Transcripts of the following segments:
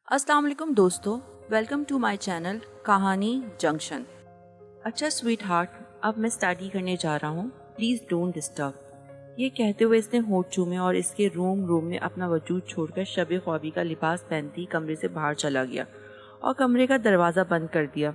अस्सलाम वालेकुम दोस्तों, वेलकम टू माय चैनल कहानी जंक्शन। अच्छा स्वीट हार्ट, अब मैं स्टडी करने जा रहा हूँ, प्लीज़ डोंट डिस्टर्ब। ये कहते हुए इसने होंठ चूमे और इसके रोम में अपना वजूद छोड़कर शब ख्वाबी का लिबास पहनती कमरे से बाहर चला गया और कमरे का दरवाज़ा बंद कर दिया।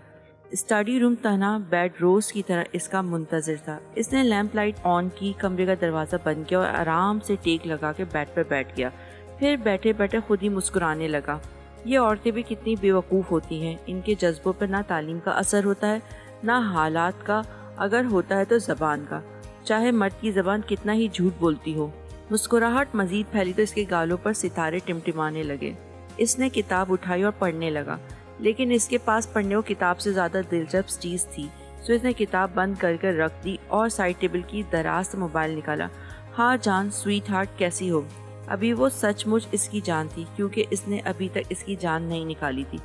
स्टडी रूम तना बेड रोज की तरह इसका मुंतज़िर था। इसने लैंप लाइट ऑन की, कमरे का दरवाज़ा बंद किया और आराम से टेक लगा के बेड पर बैठ गया। फिर बैठे बैठे खुद ही मुस्कुराने लगा। ये औरतें भी कितनी बेवकूफ़ होती हैं, इनके जज्बों पर ना तालीम का असर होता है ना हालात का, अगर होता है तो ज़बान का, चाहे मर्द की ज़बान कितना ही झूठ बोलती हो। मुस्कुराहट मज़ीद फैली तो इसके गालों पर सितारे टिमटिमाने लगे। इसने किताब उठाई और पढ़ने लगा, लेकिन इसके पास पढ़ने को किताब से ज़्यादा दिलचस्प चीज़ थी, तो इसने किताब बंद कर रख दी और साइड टेबल की दराज से मोबाइल निकाला। हाँ जान, स्वीट हार्ट कैसी हो? अभी वो सचमुच इसकी जान थी, क्योंकि इसने अभी तक इसकी जान नहीं निकाली थी।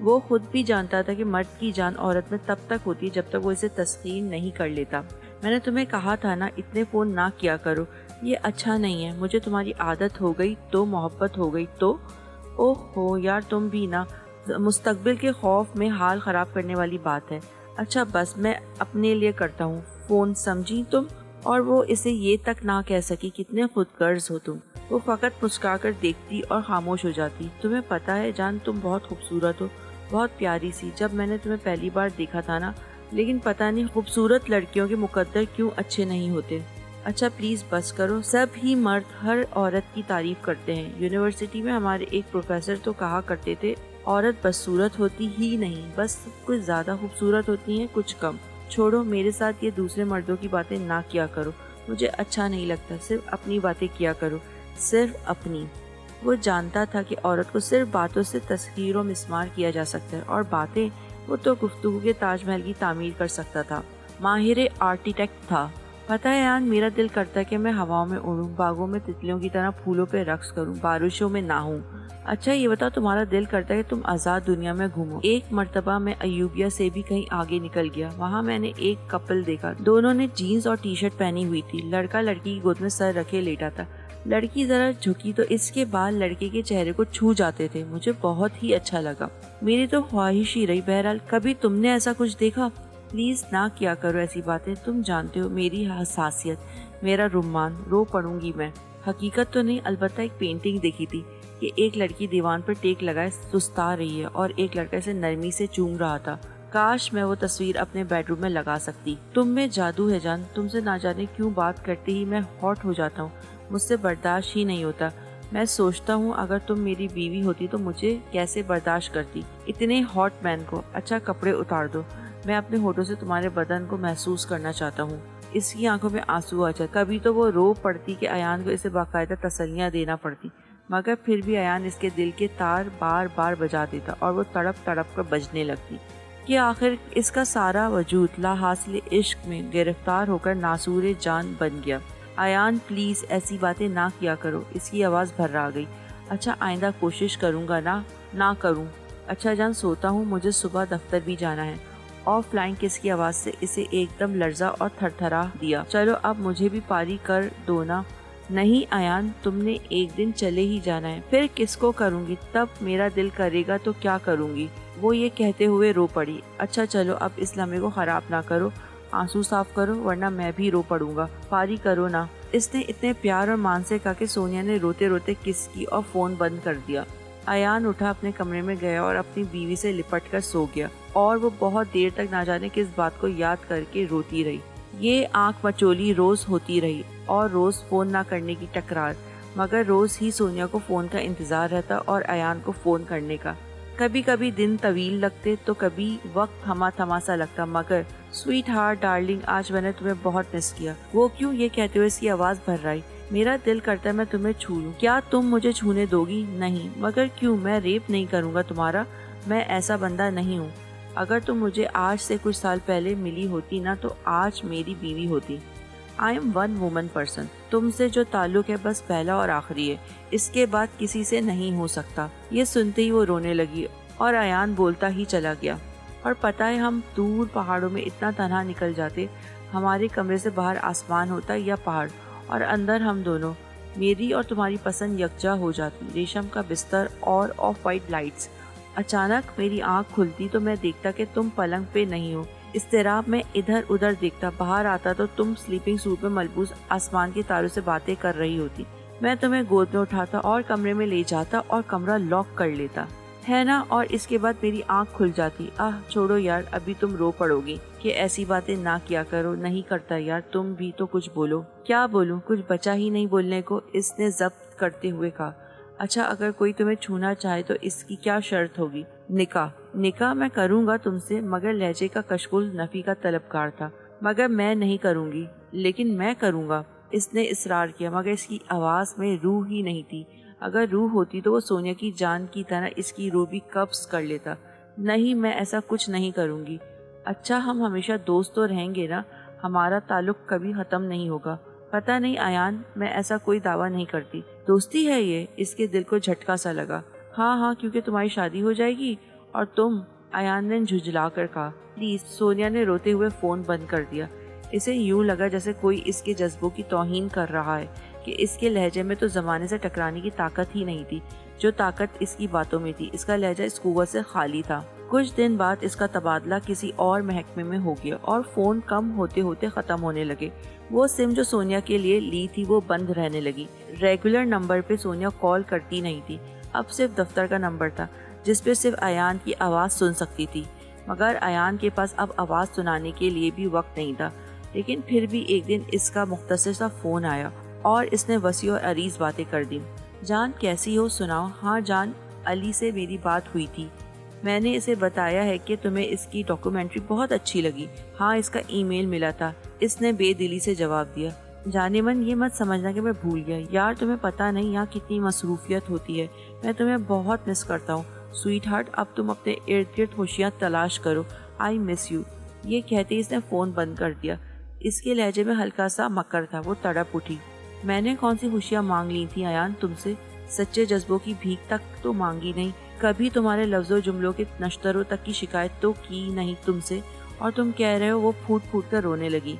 वो खुद भी जानता था कि मर्द की जान औरत में तब तक होती है जब तक वो इसे तस्लीम नहीं कर लेता। मैंने तुम्हें कहा था ना, इतने फ़ोन ना किया करो, ये अच्छा नहीं है। मुझे तुम्हारी आदत हो गई तो मोहब्बत हो गई तो। ओहो यार, तुम भी ना, मुस्तकबिल के खौफ में हाल ख़राब करने वाली बात है। अच्छा बस, मैं अपने लिए करता हूँ फ़ोन, समझी तुम? और वो इसे ये तक ना कह सकी कितने खुदगर्ज हो तुम। वो फ़कत मुस्कुराकर देखती और खामोश हो जाती। तुम्हें पता है जान, तुम बहुत खूबसूरत हो, बहुत प्यारी सी। जब मैंने तुम्हें पहली बार देखा था ना, लेकिन पता नहीं खूबसूरत लड़कियों के मुकद्दर क्यों अच्छे नहीं होते। अच्छा प्लीज़ बस करो, सब ही मर्द हर औरत की तारीफ़ करते हैं। यूनिवर्सिटी में हमारे एक प्रोफेसर तो कहा करते थे, औरत बदसूरत होती ही नहीं, बस कुछ ज़्यादा खूबसूरत होती हैं, कुछ कम। छोड़ो, मेरे साथ ये दूसरे मर्दों की बातें ना किया करो, मुझे अच्छा नहीं लगता। सिर्फ अपनी बातें किया करो, सिर्फ अपनी। वो जानता था कि औरत को सिर्फ बातों से तस्खीर व मिस्मार किया जा सकता है, और बातें वो तो गुफ्तगू के ताजमहल की तामीर कर सकता था। माहिर आर्किटेक्ट था। पता है यार, मेरा दिल करता है कि मैं हवाओं में उड़ूं, बागों में तितलियों की तरह फूलों पे रक्स करूं, बारिशों में नहाऊं। अच्छा ये बताओ, तुम्हारा दिल करता है कि तुम आज़ाद दुनिया में घूमो? एक मर्तबा मैं अयूबिया से भी कहीं आगे निकल गया। वहाँ मैंने एक कपल देखा, दोनों ने जीन्स और टी शर्ट पहनी हुई थी। लड़का लड़की की गोद में सर रखे लेटा था। लड़की जरा झुकी तो इसके बाल लड़के के चेहरे को छू जाते थे। मुझे बहुत ही अच्छा लगा, मेरी तो ख्वाहिश ही रही। बहरहाल, कभी तुमने ऐसा कुछ देखा? प्लीज़ ना किया करो ऐसी बातें, तुम जानते हो मेरी हसासियत, मेरा रुमान। रो पड़ूंगी मैं। हकीकत तो नहीं, अलबत्ता एक पेंटिंग देखी थी कि एक लड़की दीवान पर टेक लगाए सुस्ता रही है और एक लड़का इसे नरमी से चूम रहा था। काश मैं वो तस्वीर अपने बेडरूम में लगा सकती। तुम में जादू है जान, तुमसे ना जाने क्यों बात करते ही मैं हॉट हो जाता हूँ, मुझसे बर्दाश्त ही नहीं होता। मैं सोचता हूँ अगर तुम मेरी बीवी होती तो मुझे कैसे बर्दाश्त करती, इतने हॉट मैन को। अच्छा कपड़े उतार दो, मैं अपने होठों से तुम्हारे बदन को महसूस करना चाहता हूँ। इसकी आंखों में आंसू आ जाते। कभी तो वो रो पड़ती कि अयान को इसे बाकायदा तसल्लियाँ देना पड़ती, मगर फिर भी अयान इसके दिल के तार बार बार बजा देता और वो तड़प तड़प कर बजने लगती कि आखिर इसका सारा वजूद लाहासिल इश्क में गिरफ्तार होकर नासूर जान बन गया। अयान प्लीज़ ऐसी बातें ना किया करो। इसकी आवाज़ भर्रा गई। अच्छा आइंदा कोशिश करूँगा ना करूँ। अच्छा जान, सोता हूँ, मुझे सुबह दफ्तर भी जाना है। ऑफलाइन किस की आवाज़ से इसे एकदम लर्जा और थरथरा दिया। चलो अब मुझे भी पारी कर दो ना। नहीं अयान, तुमने एक दिन चले ही जाना है, फिर किसको करूँगी? तब मेरा दिल करेगा तो क्या करूँगी? वो ये कहते हुए रो पड़ी। अच्छा चलो अब इस लम्हे को ख़राब ना करो, आंसू साफ करो, वरना मैं भी रो पड़ूंगा। पारी करो ना। इसने इतने प्यार और मान से कहा कि सोनिया ने रोते रोते किस की और फ़ोन बंद कर दिया। अयान उठा, अपने कमरे में गया और अपनी बीवी से लिपट कर सो गया, और वो बहुत देर तक ना जाने किस बात को याद करके रोती रही। ये आंख मचोली रोज़ होती रही और रोज़ फ़ोन ना करने की टकरार, मगर रोज़ ही सोनिया को फ़ोन का इंतज़ार रहता और अयान को फ़ोन करने का। कभी कभी दिन तवील लगते तो कभी वक्त थमा थमा सा लगता, मगर स्वीट हार्ट डार्लिंग, आज मैंने तुम्हें बहुत मिस किया। वो क्यों? ये कहते हुए इसकी आवाज़ भर्राई। मेरा दिल करता है मैं तुम्हें छू लूं। क्या तुम मुझे छूने दोगी? नहीं। मगर क्यों? मैं रेप नहीं करूँगा तुम्हारा, मैं ऐसा बंदा नहीं हूँ। अगर तुम मुझे आज से कुछ साल पहले मिली होती ना, तो आज मेरी बीवी होती। I am one woman person. तुमसे जो ताल्लुक है बस पहला और आखिरी है, इसके बाद किसी से नहीं हो सकता। ये सुनते ही वो रोने लगी और अयान बोलता ही चला गया। और पता है, हम दूर पहाड़ों में इतना तन्हा निकल जाते, हमारे कमरे से बाहर आसमान होता या पहाड़, और अंदर हम दोनों। میری اور تمہاری پسند یکجا ہو جاتی، ریشم کا بستر اور آف وائٹ لائٹس۔ اچانک میری آنکھ کھلتی تو میں دیکھتا کہ تم پلنگ پہ نہیں ہو۔ اضطراب میں ادھر ادھر دیکھتا، باہر آتا تو تم سلیپنگ سوٹ میں ملبوس آسمان کے تاروں سے باتیں کر رہی ہوتی۔ میں تمہیں گود میں اٹھاتا اور کمرے میں لے جاتا اور کمرہ لاک کر لیتا، ہے نا؟ اور اس کے بعد میری آنکھ کھل جاتی۔ چھوڑو یار، ابھی تم رو پڑو گی کہ ایسی باتیں نہ کیا کرو۔ نہیں کرتا یار، تم بھی تو کچھ بولو۔ کیا بولوں؟ کچھ بچا ہی نہیں بولنے کو، اس نے ضبط کرتے ہوئے کہا۔ اچھا، اگر کوئی تمہیں چھونا چاہے تو اس کی کیا شرط ہوگی؟ نکاح میں کروں گا تم سے، مگر لہجے کا کشکول نفی کا طلبکار تھا۔ مگر میں نہیں کروں گی۔ لیکن میں کروں گا، اس نے اصرار کیا، مگر اس کی آواز میں روح ہی نہیں تھی۔ اگر روح ہوتی تو وہ سونیا کی جان کی طرح اس کی روح بھی قبض کر لیتا۔ نہیں، میں ایسا کچھ نہیں کروں گی۔ اچھا، ہم ہمیشہ دوست تو رہیں گے نا، ہمارا تعلق کبھی ختم نہیں ہوگا۔ پتہ نہیں ایان، میں ایسا کوئی دعویٰ نہیں کرتی۔ دوستی ہے یہ؟ اس کے دل کو جھٹکا سا لگا۔ ہاں، کیونکہ تمہاری شادی ہو جائے گی اور تم، ایان نے جھنجھلا کر کہا۔ پلیز۔ سونیا نے روتے ہوئے فون بند کر دیا۔ اسے یوں لگا جیسے کوئی اس کے جذبوں کی توہین کر رہا ہے، کہ اس کے لہجے میں تو زمانے سے ٹکرانے کی طاقت ہی نہیں تھی، جو طاقت اس کی باتوں میں تھی۔ اس کا لہجہ اس قوت سے خالی تھا۔ کچھ دن بعد اس کا تبادلہ کسی اور محکمے میں ہو گیا اور فون کم ہوتے ہوتے ختم ہونے لگے۔ وہ سم جو سونیا کے لیے لی تھی وہ بند رہنے لگی۔ ریگولر نمبر پہ سونیا کال کرتی نہیں تھی، اب صرف دفتر کا نمبر تھا جس پہ صرف ایان کی آواز سن سکتی تھی۔ مگر ایان کے پاس اب آواز سنانے کے لیے بھی وقت نہیں تھا۔ لیکن پھر بھی ایک دن اس کا مختصر سا فون آیا اور اس نے وسیع اور عریض باتیں کر دی۔ جان کیسی ہو، سناؤ۔ ہاں جان، علی سے میری بات ہوئی تھی، میں نے اسے بتایا ہے کہ تمہیں اس کی ڈاکومنٹری بہت اچھی لگی۔ ہاں، اس کا ای میل ملا تھا، اس نے بے دلی سے جواب دیا۔ جانے من، یہ مت سمجھنا کہ میں بھول گیا یار، تمہیں پتہ نہیں یہاں کتنی مصروفیت ہوتی ہے، میں تمہیں بہت مس کرتا ہوں سویٹ ہارٹ۔ اب تم اپنے ارد گرد خوشیاں تلاش کرو، آئی مس یو۔ یہ کہتے اس نے فون بند کر دیا۔ اس کے لہجے میں ہلکا سا مکر تھا۔ وہ تڑپ اٹھی۔ میں نے کون سی خوشیاں مانگ لی تھی ایان تم سے؟ سچے جذبوں کی بھیک تک تو مانگی نہیں، کبھی تمہارے لفظ و جملوں کے نشتروں تک کی شکایت تو کی نہیں تم سے، اور تم کہہ رہے ہو۔ وہ پھوٹ پھوٹ کر رونے لگی۔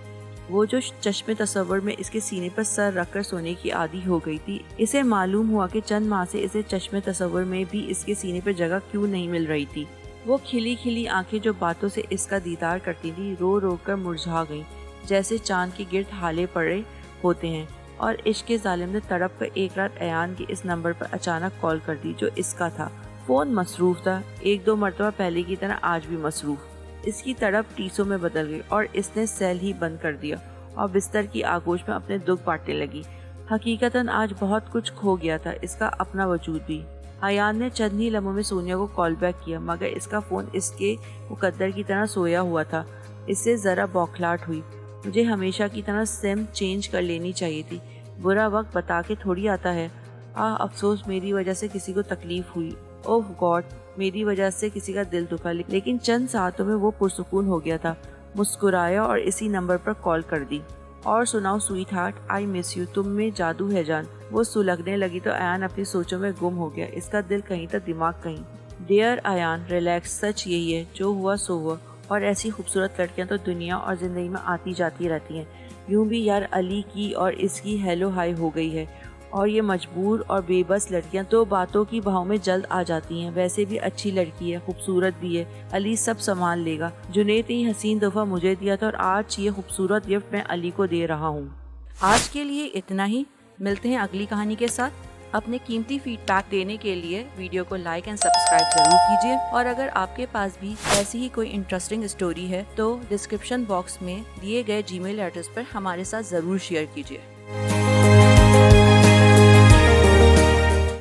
وہ جو چشم تصور میں اس کے سینے پر سر رکھ کر سونے کی عادی ہو گئی تھی، اسے معلوم ہوا کہ چند ماہ سے اسے چشم تصور میں بھی اس کے سینے پر جگہ کیوں نہیں مل رہی تھی۔ وہ کھلی کھلی آنکھیں جو باتوں سے اس کا دیدار کرتی تھی، رو رو کر مرجھا گئیں، جیسے چاند کے گرد ہالے پڑے ہوتے ہیں۔ اور عشق ظالم نے تڑپ کر ایک رات ایان کے اس نمبر پر اچانک کال کر دی جو اس کا تھا۔ فون مصروف تھا، ایک دو مرتبہ پہلے کی طرح آج بھی مصروف۔ اس کی تڑپ ٹیسوں میں بدل گئی اور اس نے سیل ہی بند کر دیا اور بستر کی آغوش میں اپنے دکھ بانٹنے لگی۔ حقیقتاً آج بہت کچھ کھو گیا تھا، اس کا اپنا وجود بھی۔ ایان نے چند ہی لمحوں میں سونیا کو کال بیک کیا، مگر اس کا فون اس کے مقدر کی طرح سویا ہوا تھا۔ اس سے ذرا بوکھلاہٹ ہوئی۔ مجھے ہمیشہ کی طرح سم چینج کر لینی چاہیے تھی، برا وقت بتا کے تھوڑی آتا ہے۔ افسوس، میری وجہ سے کسی کو تکلیف ہوئی۔ اوہ گاڈ، میری وجہ سے کسی کا دل دکھا، لیکن چند ساعتوں میں وہ پرسکون ہو گیا تھا۔ مسکرایا اور اسی نمبر پر کال کر دی۔ اور سناؤ sweetheart, I miss you, تم میں جادو ہے جان۔ وہ سلگنے لگی تو ایان اپنی سوچوں میں گم ہو گیا، اس کا دل کہیں تھا دماغ کہیں۔ ڈیئر ایان، ریلیکس، سچ یہی ہے، جو ہوا سو ہوا، اور ایسی خوبصورت لڑکیاں تو دنیا اور زندگی میں آتی جاتی رہتی ہیں۔ یوں بھی یار علی کی اور اس کی ہیلو ہائی ہو گئی ہے، اور یہ مجبور اور بے بس لڑکیاں تو باتوں کی بہاؤ میں جلد آ جاتی ہیں۔ ویسے بھی اچھی لڑکی ہے، خوبصورت بھی ہے، علی سب سنبھال لے گا۔ جنید نے یہ حسین تحفہ مجھے دیا تھا اور آج یہ خوبصورت گفٹ میں علی کو دے رہا ہوں۔ آج کے لیے اتنا ہی، ملتے ہیں اگلی کہانی کے ساتھ۔ اپنے قیمتی فیڈ بیک دینے کے لیے ویڈیو کو لائک اینڈ سبسکرائب ضرور کیجیے، اور اگر آپ کے پاس بھی ایسی ہی کوئی انٹرسٹنگ اسٹوری ہے تو ڈسکرپشن باکس میں دیے گئے جی میل ایڈریس پر ہمارے ساتھ ضرور شیئر کیجیے۔